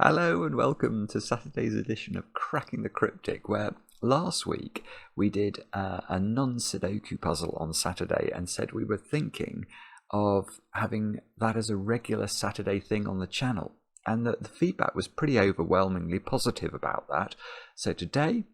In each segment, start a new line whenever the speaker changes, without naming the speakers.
Hello and welcome to Saturday's edition of Cracking the Cryptic, where last week we did a non-Sudoku puzzle on Saturday and said we were thinking of having that as a regular Saturday thing on the channel. And the feedback was pretty overwhelmingly positive about that. So today,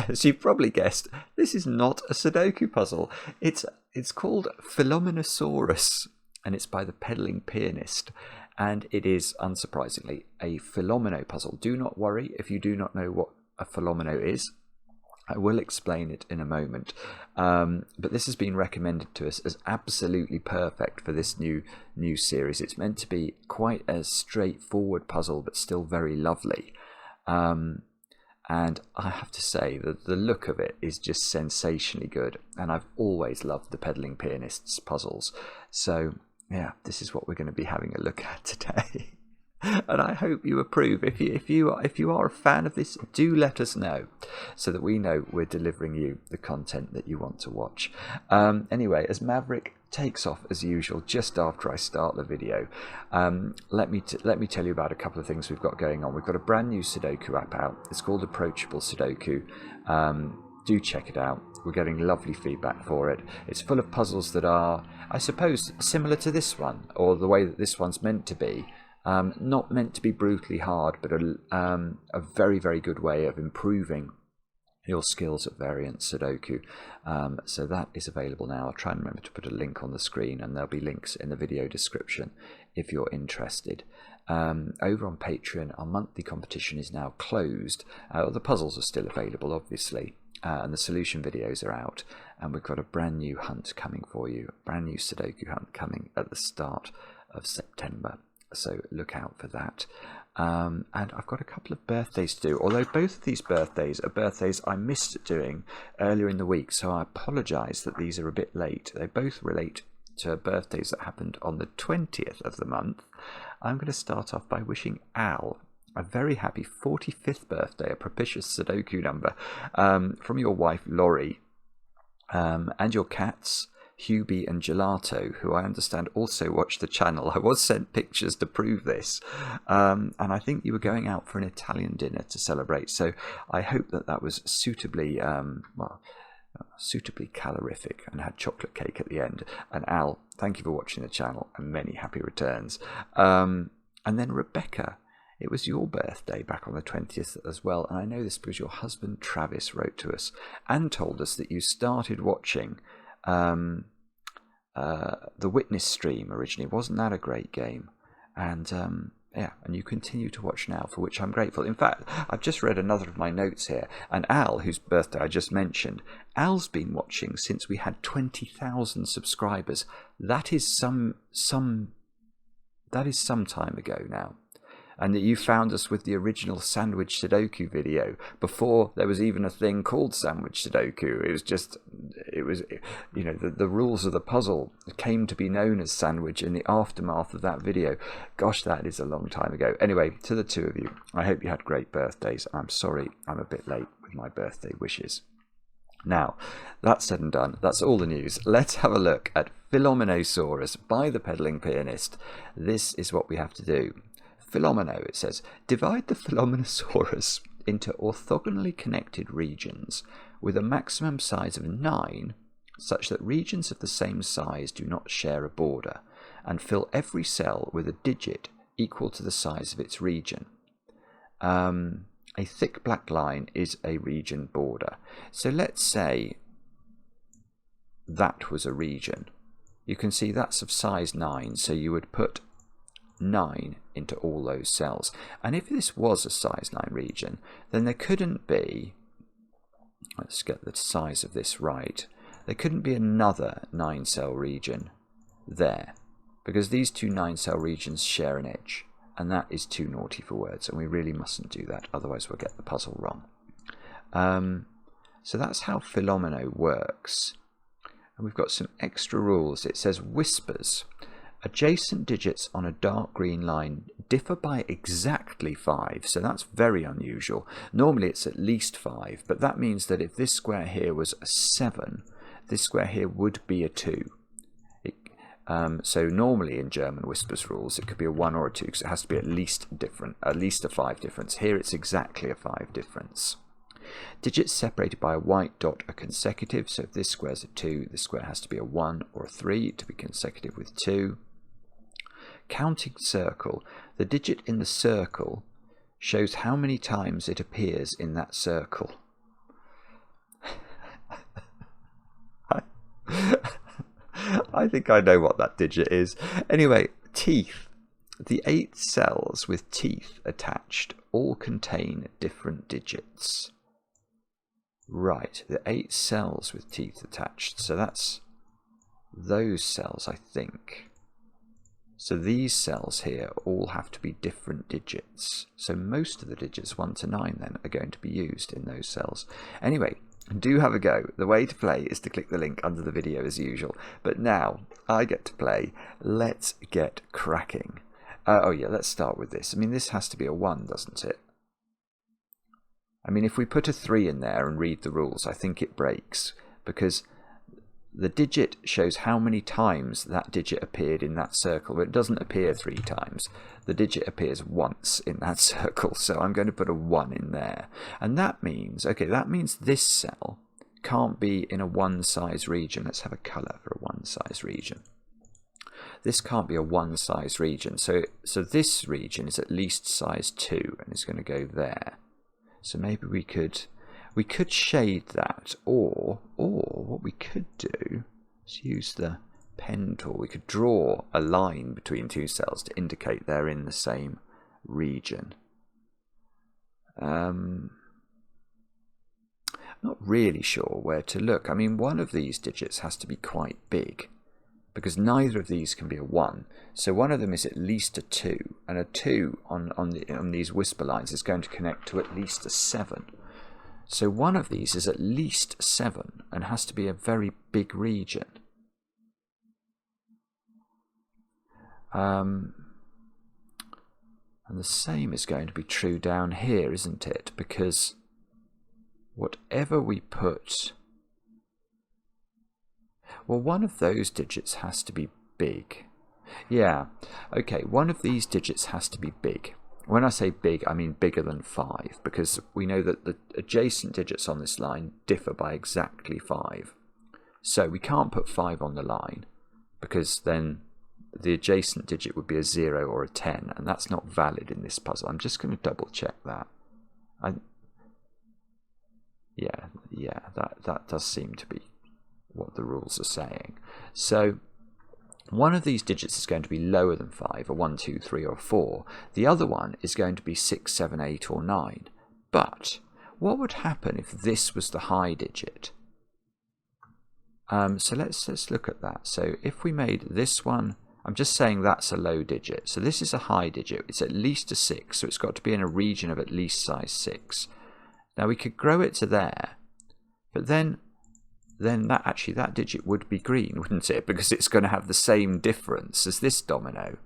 as you've probably guessed, this is not a Sudoku puzzle. It's called Fillominosaurus, and it's by ThePedallingPianist. And it is, unsurprisingly, a Fillomino puzzle. Do not worry if you do not know what a Fillomino is. I will explain it in a moment. But this has been recommended to us as absolutely perfect for this new series. It's meant to be quite a straightforward puzzle, but still very lovely. And I have to say that the look of it is just sensationally good. And I've always loved the ThePedallingPianist's puzzles. So yeah, this is what we're going to be having a look at today. And I hope you approve. If you are a fan of this, do let us know so that we know we're delivering you the content that you want to watch. Anyway, as Maverick takes off as usual just after I start the video, let me tell you about a couple of things we've got going on. We've got a brand new Sudoku app out. It's called Approachable Sudoku. Do check it out. We're getting lovely feedback for it. It's full of puzzles that are, I suppose, similar to this one, or the way that this one's meant to be. Not meant to be brutally hard, but a very, very good way of improving your skills at variant Sudoku. So that is available now. I'll try and remember to put a link on the screen, and there'll be links in the video description if you're interested. Over on Patreon, our monthly competition is now closed. The puzzles are still available, obviously. And the solution videos are out, and we've got a brand new hunt coming for you, a brand new Sudoku hunt coming at the start of September, so look out for that. And I've got a couple of birthdays to do, although both of these birthdays are birthdays I missed doing earlier in the week, so I apologise that these are a bit late. They both relate to birthdays that happened on the 20th of the month. I'm going to start off by wishing Al a very happy 45th birthday, a propitious Sudoku number, from your wife Laurie, and your cats Hubie and Gelato, who I understand also watch the channel. I was sent pictures to prove this, and I think you were going out for an Italian dinner to celebrate, so I hope that was suitably suitably calorific and had chocolate cake at the end. And Al, thank you for watching the channel, and many happy returns. And then Rebecca, it was your birthday back on the 20th as well, and I know this because your husband Travis wrote to us and told us that you started watching the Witness stream originally. Wasn't that a great game? And yeah, and you continue to watch now, for which I'm grateful. In fact, I've just read another of my notes here, and Al, whose birthday I just mentioned, Al's been watching since we had 20,000 subscribers. That is some time ago now. And that you found us with the original Sandwich Sudoku video before there was even a thing called Sandwich Sudoku. It was, you know, the rules of the puzzle came to be known as Sandwich in the aftermath of that video. Gosh, that is a long time ago. Anyway, to the two of you, I hope you had great birthdays. I'm sorry I'm a bit late with my birthday wishes. Now, that's said and done. That's all the news. Let's have a look at Fillominosaurus by ThePedallingPianist. This is what we have to do. Fillomino, it says, divide the Fillominosaurus into orthogonally connected regions with a maximum size of 9, such that regions of the same size do not share a border, and fill every cell with a digit equal to the size of its region. A thick black line is a region border. So let's say that was a region. You can see that's of size 9, so you would put 9 into all those cells. And if this was a size 9 region, then there couldn't be, let's get the size of this right, there couldn't be another 9 cell region there, because these two 9 cell regions share an edge, and that is too naughty for words, and we really mustn't do that, otherwise we'll get the puzzle wrong. So that's how Fillomino works. And we've got some extra rules. It says whispers. Adjacent digits on a dark green line differ by exactly 5, so that's very unusual. Normally it's at least 5, but that means that if this square here was a 7, this square here would be a 2. So normally in German Whispers rules, it could be a 1 or a 2 because it has to be at least a 5 difference. Here it's exactly a 5 difference. Digits separated by a white dot are consecutive. So if this square's a 2, this square has to be a 1 or a 3 to be consecutive with 2. Counting circle. The digit in the circle shows how many times it appears in that circle. I think I know what that digit is. Anyway, teeth. The 8 cells with teeth attached all contain different digits. Right, the 8 cells with teeth attached. So that's those cells, I think. So these cells here all have to be different digits. So most of the digits 1 to 9 then are going to be used in those cells. Anyway, do have a go. The way to play is to click the link under the video as usual. But now I get to play. Let's get cracking. Oh yeah, let's start with this. I mean, this has to be a 1, doesn't it? I mean, if we put a 3 in there and read the rules, I think it breaks, because the digit shows how many times that digit appeared in that circle, but it doesn't appear 3 times. The digit appears once in that circle, so I'm going to put a 1 in there. And that means, okay, that means this cell can't be in a 1 size region. Let's have a colour for a 1 size region. This can't be a 1 size region, so this region is at least size 2 and it's going to go there. So maybe we could shade that, or what we could do is use the pen tool. We could draw a line between 2 cells to indicate they're in the same region. I'm not really sure where to look. I mean, one of these digits has to be quite big, because neither of these can be a 1. So one of them is at least a 2, and a 2 on these whisper lines is going to connect to at least a 7. So one of these is at least 7 and has to be a very big region. And the same is going to be true down here, isn't it? Because whatever we put... Well, one of those digits has to be big. Yeah, okay, one of these digits has to be big. When I say big, I mean bigger than 5, because we know that the adjacent digits on this line differ by exactly 5. So we can't put 5 on the line, because then the adjacent digit would be a 0 or a 10, and that's not valid in this puzzle. I'm just going to double check that. Yeah, that does seem to be what the rules are saying. So one of these digits is going to be lower than 5, a 1, 2, 3 or 4. The other one is going to be 6, 7, 8 or 9. But what would happen if this was the high digit? So let's look at that. So if we made this one, I'm just saying that's a low digit. So this is a high digit. It's at least a 6, so it's got to be in a region of at least size 6. Now we could grow it to there, but then that digit would be green, wouldn't it? Because it's going to have the same difference as this domino.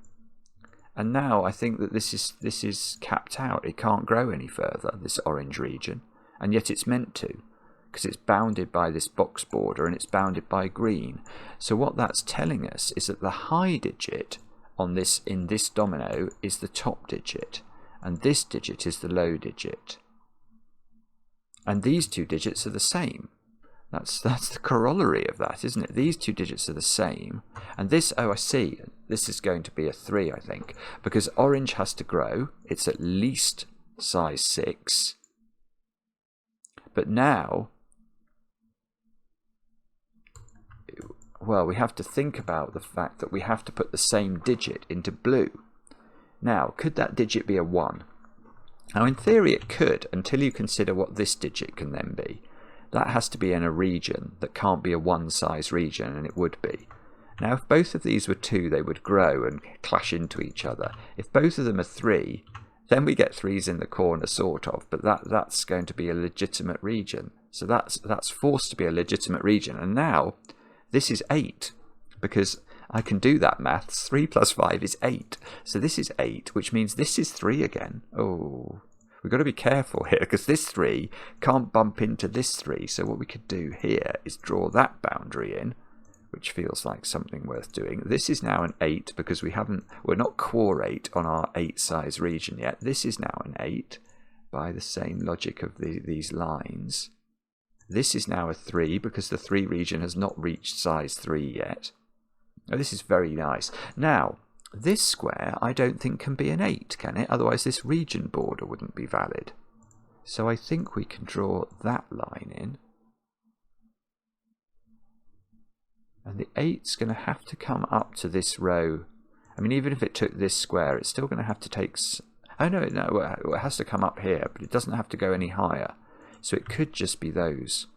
And now I think that this is capped out. It can't grow any further, this orange region. And yet it's meant to, because it's bounded by this box border and it's bounded by green. So what that's telling us is that the high digit in this domino is the top digit, and this digit is the low digit. And these 2 digits are the same. That's the corollary of that, isn't it? These 2 digits are the same. And this, oh, I see. This is going to be a 3, I think. Because orange has to grow. It's at least size 6. But now, well, we have to think about the fact that we have to put the same digit into blue. Now, could that digit be a 1? Now, in theory, it could, until you consider what this digit can then be. That has to be in a region that can't be a 1 size region, and it would be. Now, if both of these were 2, they would grow and clash into each other. If both of them are 3, then we get 3s in the corner, sort of, but that's going to be a legitimate region. So that's forced to be a legitimate region. And now, this is 8, because I can do that maths. 3 plus 5 is 8. So this is 8, which means this is 3 again. Oh... We've got to be careful here, because this 3 can't bump into this 3. So what we could do here is draw that boundary in, which feels like something worth doing. This is now an 8 because we're not quorate on our 8 size region yet. This is now an 8 by the same logic of these lines. This is now a 3 because the 3 region has not reached size 3 yet. Now, this is very nice. Now, this square I don't think can be an 8, can it? Otherwise this region border wouldn't be valid. So I think we can draw that line in. And the 8's going to have to come up to this row. I mean, even if it took this square, it's still going to have to take... Oh, no, it has to come up here, but it doesn't have to go any higher. So it could just be those.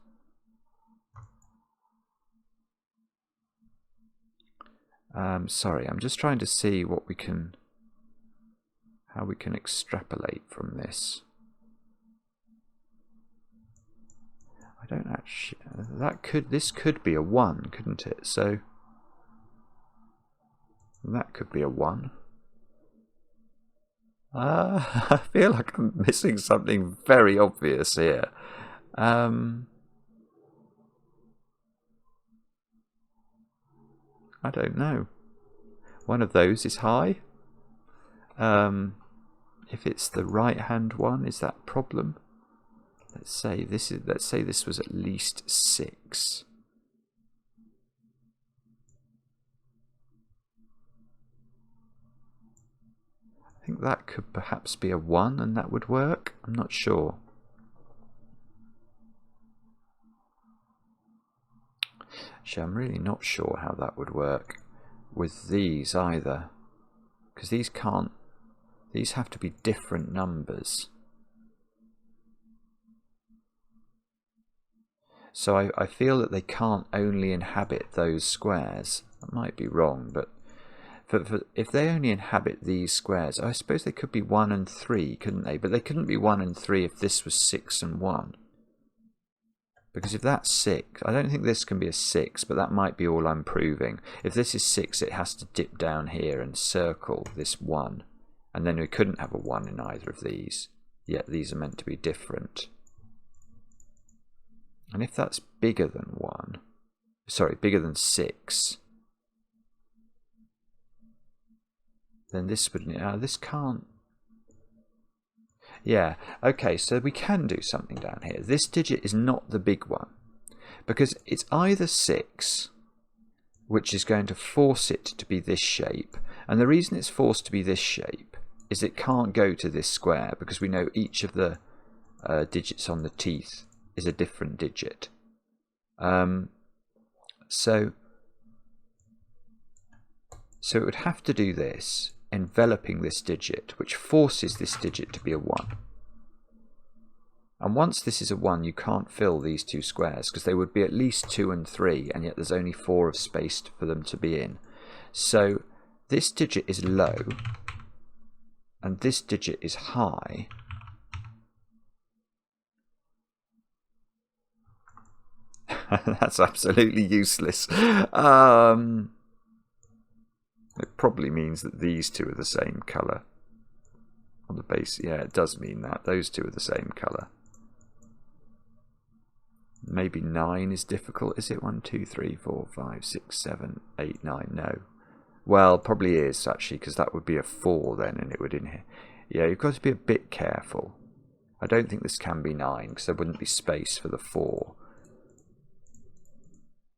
Sorry, I'm just trying to see how we can extrapolate from this. I don't actually... This could be a 1, couldn't it? So that could be a 1. I feel like I'm missing something very obvious here. I don't know. One of those is high. If it's the right hand one, is that a problem? Let's say this was at least 6. I think that could perhaps be a 1 and that would work. I'm not sure. Actually, I'm really not sure how that would work with these either, because these have to be different numbers. So I feel that they can't only inhabit those squares. I might be wrong, but if they only inhabit these squares, I suppose they could be 1 and 3, couldn't they? But they couldn't be 1 and 3 if this was 6 and 1. Because if that's 6, I don't think this can be a 6, but that might be all I'm proving. If this is 6, it has to dip down here and circle this 1. And then we couldn't have a 1 in either of these. Yet these are meant to be different. And if that's bigger than 1, sorry, bigger than 6, then this would, this can't. Yeah, okay, so we can do something down here. This digit is not the big one, because it's either 6, which is going to force it to be this shape, and the reason it's forced to be this shape is it can't go to this square, because we know each of the digits on the teeth is a different digit. So it would have to do this, enveloping this digit, which forces this digit to be a 1. And once this is a 1, you can't fill these two squares, because they would be at least 2 and 3, and yet there's only 4 of space for them to be in. So this digit is low, and this digit is high. That's absolutely useless. It probably means that these two are the same colour on the base. Yeah, it does mean that. Those two are the same colour. Maybe 9 is difficult. Is it 1, 2, 3, 4, 5, 6, 7, 8, 9? No. Well, probably is, actually, because that would be a 4 then, and it would in here. Yeah, you've got to be a bit careful. I don't think this can be 9, because there wouldn't be space for the 4.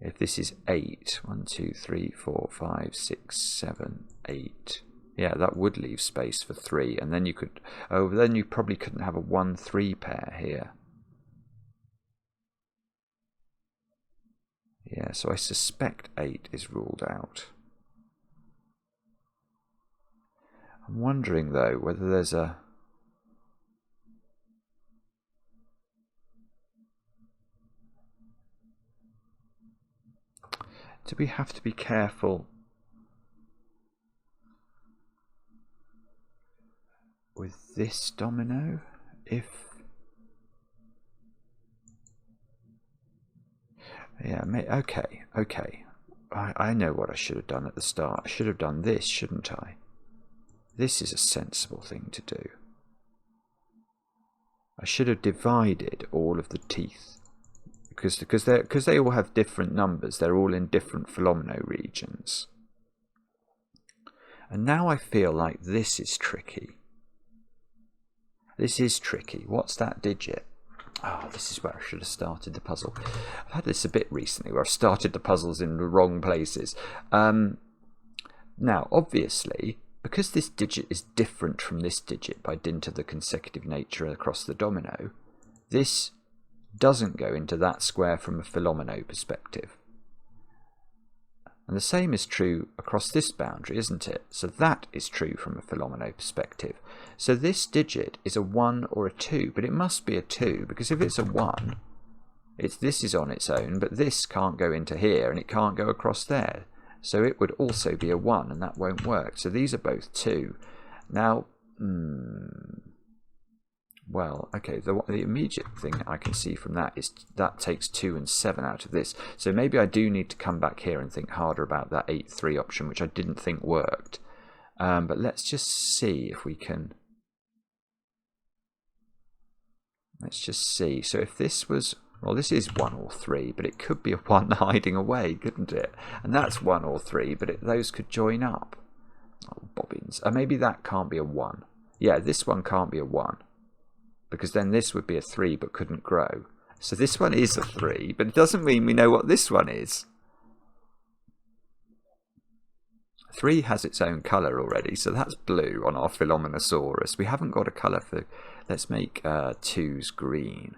If this is 8, 1, 2, 3, 4, 5, 6, 7, 8. Yeah, that would leave space for 3. And then you could... Oh, then you probably couldn't have a 1, 3 pair here. Yeah, so I suspect 8 is ruled out. I'm wondering, though, whether there's a... Do we have to be careful with this domino? If... Yeah, okay. I know what I should have done at the start. I should have done this, shouldn't I? This is a sensible thing to do. I should have divided all of the teeth, because they all have different numbers. They're all in different Fillomino regions. And now I feel like this is tricky. This is tricky. What's that digit? Oh, this is where I should have started the puzzle. I've had this a bit recently where I've started the puzzles in the wrong places. Now, obviously, because this digit is different from this digit by dint of the consecutive nature across the domino, this doesn't go into that square from a Fillomino perspective. And the same is true across this boundary, isn't it? So that is true from a Fillomino perspective. So this digit is a 1 or a 2, but it must be a 2, because if it's a 1, this is on its own, but this can't go into here, and it can't go across there. So it would also be a 1, and that won't work. So these are both 2. Now, well, okay, the immediate thing I can see from that is that takes 2 and 7 out of this. So maybe I do need to come back here and think harder about that 8-3 option, which I didn't think worked. But let's just see if we can... Let's just see. So if this was... Well, this is 1 or 3, but it could be a 1 hiding away, couldn't it? And that's 1 or 3, but those could join up. Oh, bobbins. Maybe that can't be a 1. Yeah, this one can't be a 1. Because then this would be a 3 but couldn't grow. So this one is a 3, but it doesn't mean we know what this one is. 3 has its own colour already, so that's blue on our Fillominosaurus. We haven't got a colour for... Let's make 2's green.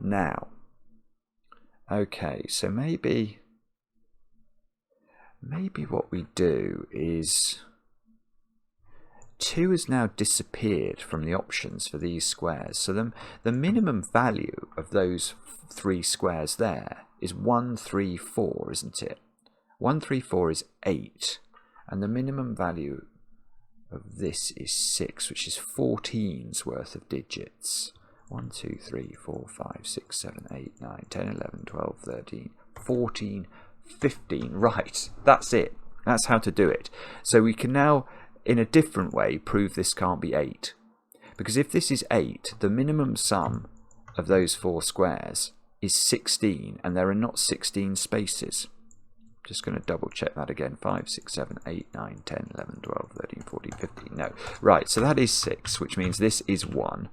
Now, okay, so maybe what we do is... 2 has now disappeared from the options for these squares. So the minimum value of those 3 squares there is 1, 3, 4, isn't it? 1, 3, 4 is 8. And the minimum value of this is 6, which is 14's worth of digits. 1, 2, 3, 4, 5, 6, 7, 8, 9, 10, 11, 12, 13, 14, 15. Right, that's it. That's how to do it. So we can now... in a different way, prove this can't be 8. Because if this is 8, the minimum sum of those 4 squares is 16, and there are not 16 spaces. Just going to double check that again. 5, 6, 7, 8, 9, 10, 11, 12, 13, 14, 15. No. Right, so that is 6, which means this is 1.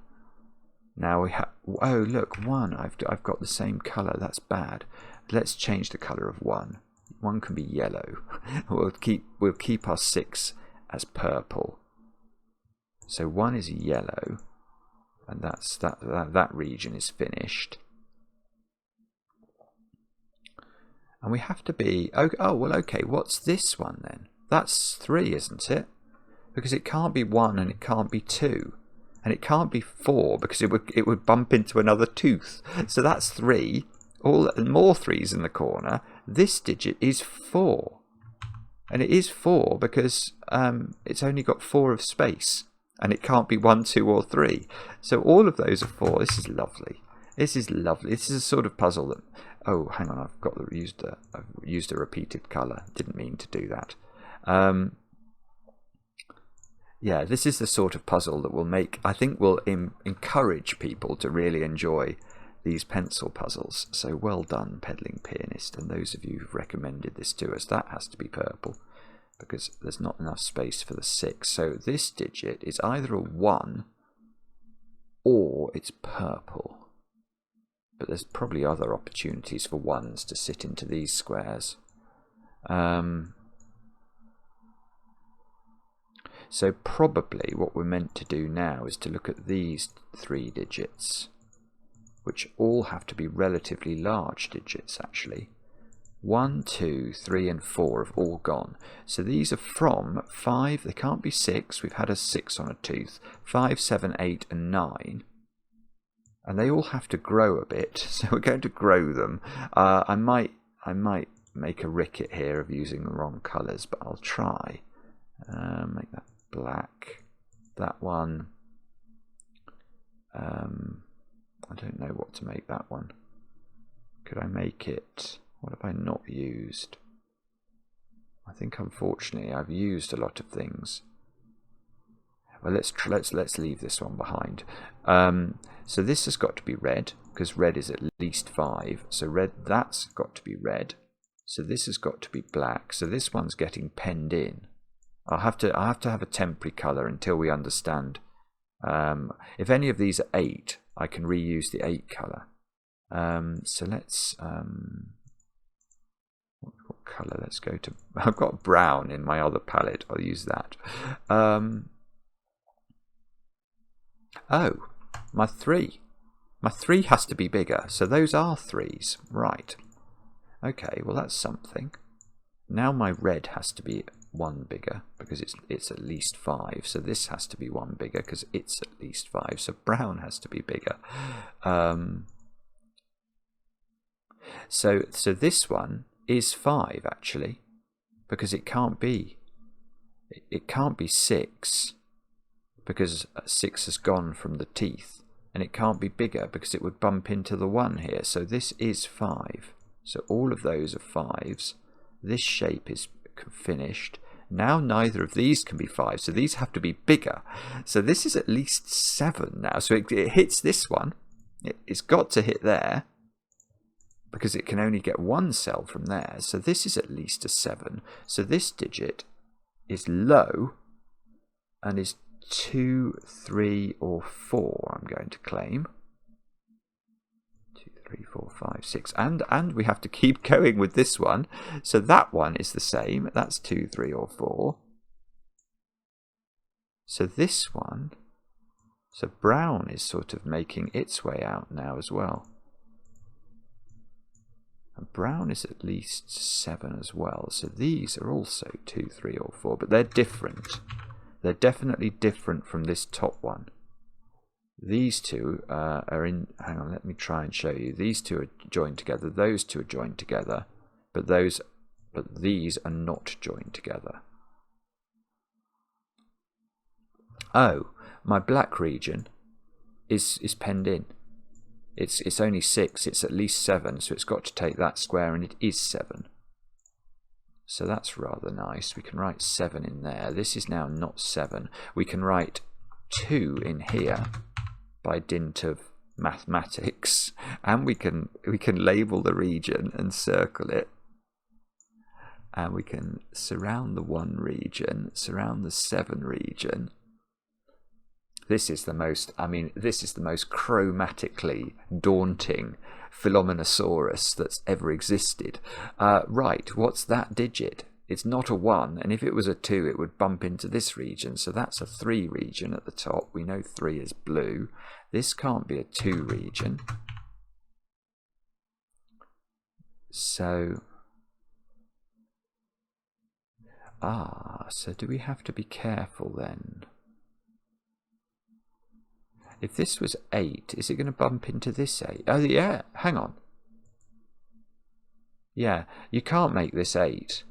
Now we have... Oh, look, 1. I've got the same colour. That's bad. Let's change the colour of 1. 1 can be yellow. We'll keep our 6... as purple. So 1 is yellow, and that region is finished. And we have to be... Oh, well, okay, what's this one then? That's 3, isn't it? Because it can't be 1 and it can't be 2. And it can't be 4 because it would bump into another tooth. So that's 3. More 3's in the corner. This digit is 4. And it is 4 because it's only got 4 of space. And it can't be 1, 2 or 3. So all of those are 4. This is lovely. This is lovely. This is a sort of puzzle that... Oh, hang on. I've used a repeated colour. Didn't mean to do that. Yeah, this is the sort of puzzle that will will encourage people to really enjoy these pencil puzzles. So well done, Pedaling Pianist, and those of you who've recommended this to us. That has to be purple because there's not enough space for the 6. So this digit is either a 1 or it's purple. But there's probably other opportunities for 1s to sit into these squares. So probably what we're meant to do now is to look at these 3 digits, which all have to be relatively large digits actually. 1, 2, 3 and 4 have all gone. So these are from 5, they can't be 6, we've had a 6 on a tooth, 5, 7, 8 and 9. And they all have to grow a bit, so we're going to grow them. I might make a ricket here of using the wrong colours, but I'll try. Make that black. That one. I don't know what to make that one. Could I make it... What have I not used? I think unfortunately I've used a lot of things. Well, let's leave this one behind. So this has got to be red, because red is at least 5. So red, that's got to be red. So this has got to be black. So this one's getting penned in. I'll have to have a temporary colour until we understand. If any of these are 8, I can reuse the 8 colour. So let's what colour? Let's go to. I've got brown in my other palette. I'll use that. Oh, my 3. My 3 has to be bigger. So those are 3s, right? Okay, well that's something. Now my red has to be 1 bigger because it's at least 5. So this has to be 1 bigger because it's at least 5. So brown has to be bigger. So this one is 5 actually, because it can't be 6 because 6 has gone from the teeth, and it can't be bigger because it would bump into the 1 here. So this is 5. So all of those are 5s. This shape is finished. Now neither of these can be 5, so these have to be bigger. So this is at least 7 now. So it hits this one. It's got to hit there because it can only get 1 cell from there. So this is at least a 7. So this digit is low and is 2, 3, or 4, I'm going to claim. 2, 3, 4, 5, 6. And we have to keep going with this one. So that one is the same. That's 2, 3, or 4. So this one, so brown is sort of making its way out now as well. And brown is at least 7 as well. So these are also 2, 3, or 4, but they're different. They're definitely different from this top one. These two are in. Hang on, let me try and show you. These two are joined together. Those two are joined together, but these are not joined together. Oh, my black region is penned in. It's only 6. It's at least 7, so it's got to take that square, and it is 7. So that's rather nice. We can write 7 in there. This is now not 7. We can write 2 in here by dint of mathematics, and we can label the region and circle it, and we can surround the 1 region, surround the 7 region. This is the most, this is the most chromatically daunting Fillominosaurus that's ever existed. Right, what's that digit? It's not a 1, and if it was a 2, it would bump into this region. So that's a 3 region at the top. We know 3 is blue. This can't be a 2 region. So, so do we have to be careful then? If this was 8, is it going to bump into this 8? Oh, yeah, hang on. Yeah, you can't make this 8.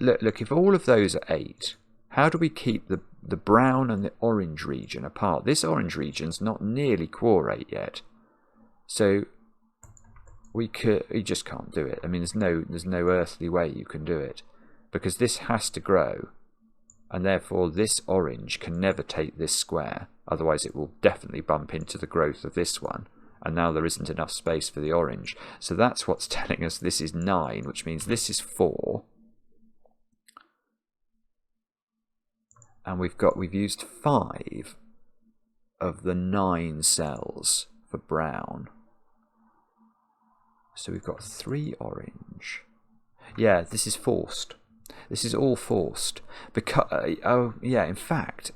Look, if all of those are 8, how do we keep the brown and the orange region apart? This orange region's not nearly quorate yet. So we just can't do it. I mean, there's no earthly way you can do it, because this has to grow, and therefore this orange can never take this square. Otherwise it will definitely bump into the growth of this one, and now there isn't enough space for the orange. So that's what's telling us this is 9, which means this is 4. And we've used 5 of the 9 cells for brown. So we've got 3 orange. Yeah, this is forced. This is all forced. Because oh yeah, in fact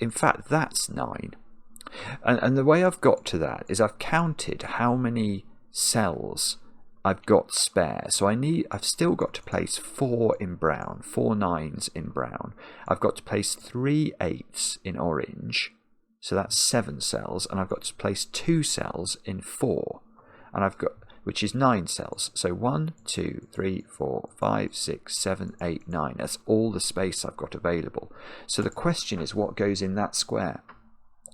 that's 9. And the way I've got to that is I've counted how many cells I've got spare. So I've still got to place 4 in brown, 4 9s in brown. I've got to place 3 8s in orange. So that's 7 cells, and I've got to place 2 cells in 4. And which is 9 cells. So 1, 2, 3, 4, 5, 6, 7, 8, 9. That's all the space I've got available. So the question is, what goes in that square?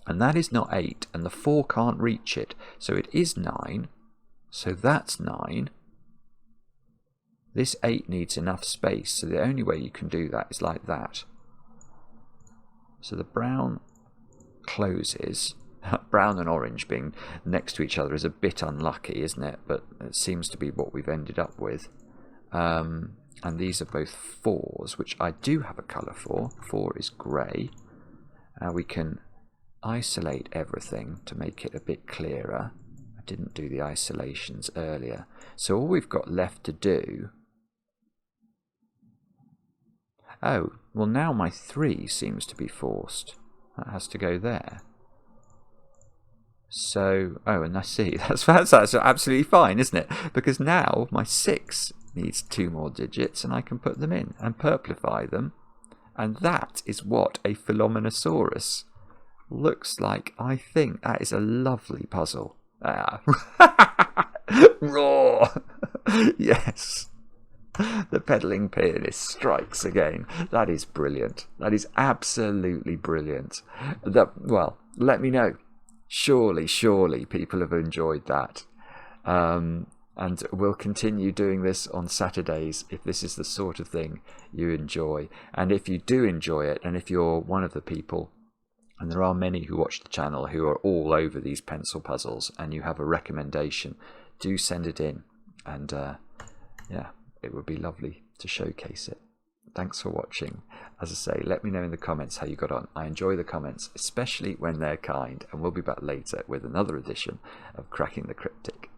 And that is not 8, and the 4 can't reach it. So it is 9. So that's 9. This 8 needs enough space, so the only way you can do that is like that. So the brown closes. Brown and orange being next to each other is a bit unlucky, isn't it? But it seems to be what we've ended up with. And these are both 4s, which I do have a colour for. 4 is grey. We can isolate everything to make it a bit clearer. I didn't do the isolations earlier. So all we've got left to do... Oh, well now my 3 seems to be forced. That has to go there. So, oh, and I see, that's absolutely fine, isn't it? Because now my 6 needs 2 more digits and I can put them in and purplify them. And that is what a Fillominosaurus looks like. I think that is a lovely puzzle. Raw! Yes. The pedaling pianist strikes again. That is brilliant. That is absolutely brilliant. Well, let me know. Surely people have enjoyed that. And we'll continue doing this on Saturdays if this is the sort of thing you enjoy. And if you do enjoy it, and if you're one of the people, and there are many who watch the channel who are all over these pencil puzzles, and you have a recommendation, do send it in. And yeah, it would be lovely to showcase it. Thanks for watching. As I say, let me know in the comments how you got on. I enjoy the comments, especially when they're kind, and we'll be back later with another edition of Cracking the Cryptic.